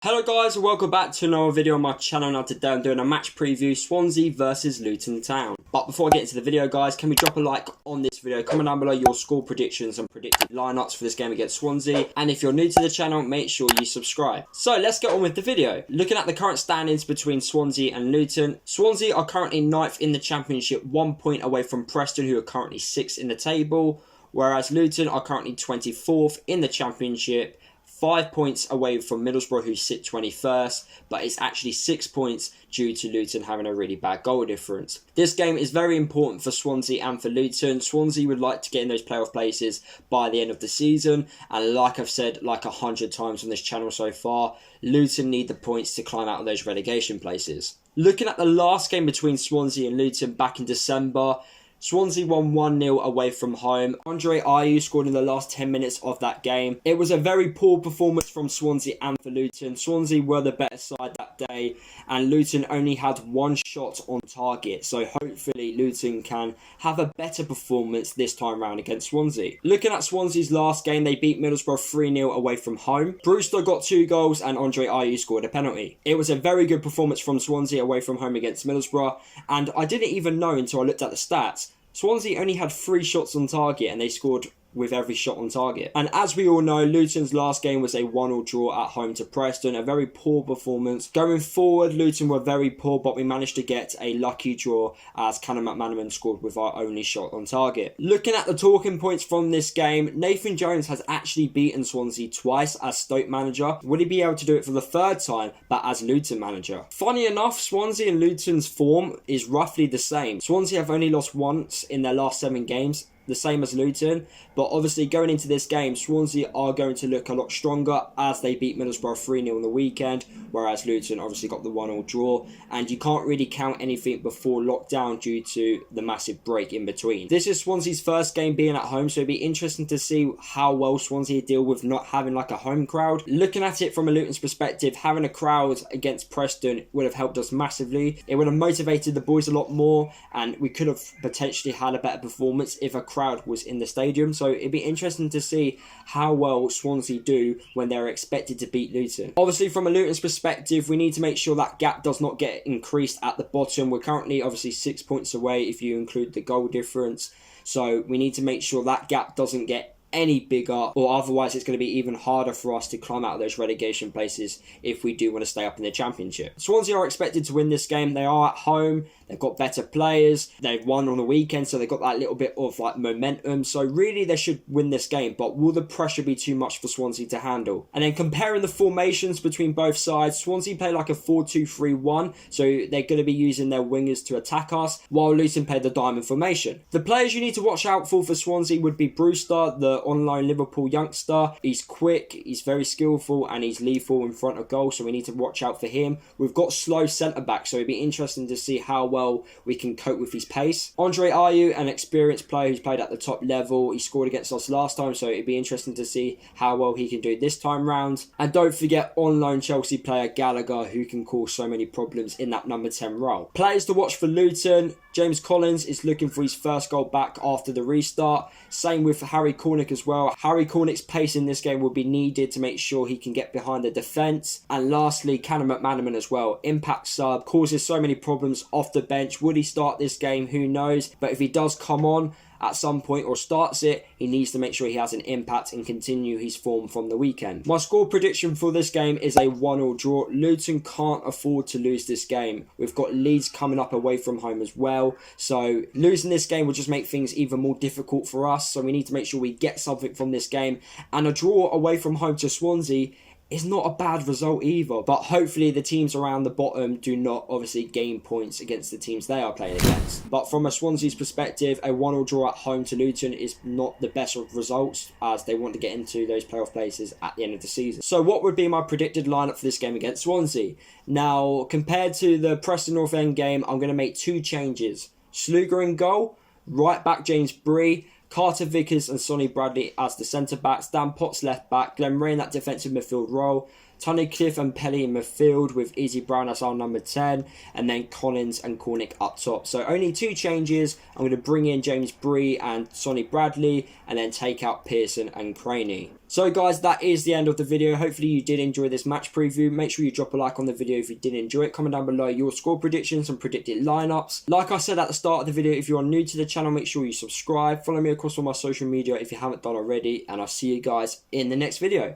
Hello guys and welcome back to another video on my channel. Now today I'm doing a match preview, Swansea versus Luton Town. But before I get into the video guys, can we drop a like on this video, comment down below your score predictions and predicted lineups for this game against Swansea, and if you're new to the channel make sure you subscribe. So let's get on with the video. Looking at the current standings between Swansea and Luton, Swansea are currently 9th in the Championship, 1 point away from Preston who are currently 6th in the table, whereas Luton are currently 24th in the Championship, 5 points away from Middlesbrough who sit 21st, but it's actually 6 points due to Luton having a really bad goal difference. This game is very important for Swansea and for Luton. Swansea would like to get in those playoff places by the end of the season, and like I've said like 100 times on this channel so far, Luton need the points to climb out of those relegation places. Looking at the last game between Swansea and Luton back in December, Swansea won 1-0 away from home. Andre Ayew scored in the last 10 minutes of that game. It was a very poor performance from Swansea and for Luton. Swansea were the better side that day and Luton only had 1 shot on target. So hopefully Luton can have a better performance this time round against Swansea. Looking at Swansea's last game, they beat Middlesbrough 3-0 away from home. Brewster got 2 goals and Andre Ayew scored a penalty. It was a very good performance from Swansea away from home against Middlesbrough, and I didn't even know until I looked at the stats. Swansea only had 3 shots on target and they scored with every shot on target. And as we all know, Luton's last game was a 1-1 draw at home to Preston, a very poor performance. Going forward, Luton were very poor, but we managed to get a lucky draw as Callum McManaman scored with our only shot on target. Looking at the talking points from this game, Nathan Jones has actually beaten Swansea twice as Stoke manager. Will he be able to do it for the 3rd time, but as Luton manager? Funny enough, Swansea and Luton's form is roughly the same. Swansea have only lost once in their last 7 games, the same as Luton, but obviously going into this game, Swansea are going to look a lot stronger as they beat Middlesbrough 3-0 on the weekend, whereas Luton obviously got the 1-1 draw, and you can't really count anything before lockdown due to the massive break in between. This is Swansea's first game being at home, so it'd be interesting to see how well Swansea deal with not having like a home crowd. Looking at it from a Luton's perspective, having a crowd against Preston would have helped us massively. It would have motivated the boys a lot more, and we could have potentially had a better performance if a crowd was in the stadium. So it'd be interesting to see how well Swansea do when they're expected to beat Luton. Obviously from a Luton's perspective, we need to make sure that gap does not get increased at the bottom. We're currently obviously 6 points away if you include the goal difference, so we need to make sure that gap doesn't get any bigger, or otherwise it's going to be even harder for us to climb out of those relegation places if we do want to stay up in the Championship. Swansea are expected to win this game. They are at home, they've got better players, they've won on the weekend, so they've got that little bit of like momentum, so really they should win this game, but will the pressure be too much for Swansea to handle? And then comparing the formations between both sides, Swansea play like a 4-2-3-1, so they're going to be using their wingers to attack us, while Luton play the diamond formation. The players you need to watch out for Swansea would be Brewster, the online Liverpool youngster. He's quick, he's very skillful, and he's lethal in front of goal, so we need to watch out for him. We've got slow centre back, so it'd be interesting to see how well we can cope with his pace. Andre Ayew, an experienced player who's played at the top level, he scored against us last time, so it'd be interesting to see how well he can do this time round. And don't forget on loan Chelsea player Gallagher, who can cause so many problems in that number 10 role. Players to watch for Luton: James Collins is looking for his 1st goal back after the restart. Same with Harry Cornick as well. Harry Cornick's pace in this game will be needed to make sure he can get behind the defence. And lastly, Callum McManaman as well. Impact sub, causes so many problems off the bench. Would he start this game? Who knows? But if he does come on at some point or starts it, he needs to make sure he has an impact and continue his form from the weekend. My score prediction for this game is a 1-1 draw. Luton can't afford to lose this game. We've got Leeds coming up away from home as well, so losing this game will just make things even more difficult for us, so we need to make sure we get something from this game, and a draw away from home to Swansea is not a bad result either, but hopefully the teams around the bottom do not obviously gain points against the teams they are playing against. But from a Swansea's perspective, a 1-1 draw at home to Luton is not the best of results, as they want to get into those playoff places at the end of the season. So what would be my predicted lineup for this game against Swansea? Now, compared to the Preston North End game, I'm going to make 2 changes. Sluga in goal, right back James Bree, Carter Vickers and Sonny Bradley as the centre-backs, Dan Potts left-back, Glenn Ray in that defensive midfield role, Tunnicliffe and Pelly in midfield with Izzy Brown as our number 10, and then Collins and Cornick up top. So only 2 changes. I'm going to bring in James Bree and Sonny Bradley, and then take out Pearson and Craney. So guys, that is the end of the video. Hopefully you did enjoy this match preview. Make sure you drop a like on the video if you did enjoy it. Comment down below your score predictions and predicted lineups. Like I said at the start of the video, if you are new to the channel, make sure you subscribe. Follow me across all my social media if you haven't done already, and I'll see you guys in the next video.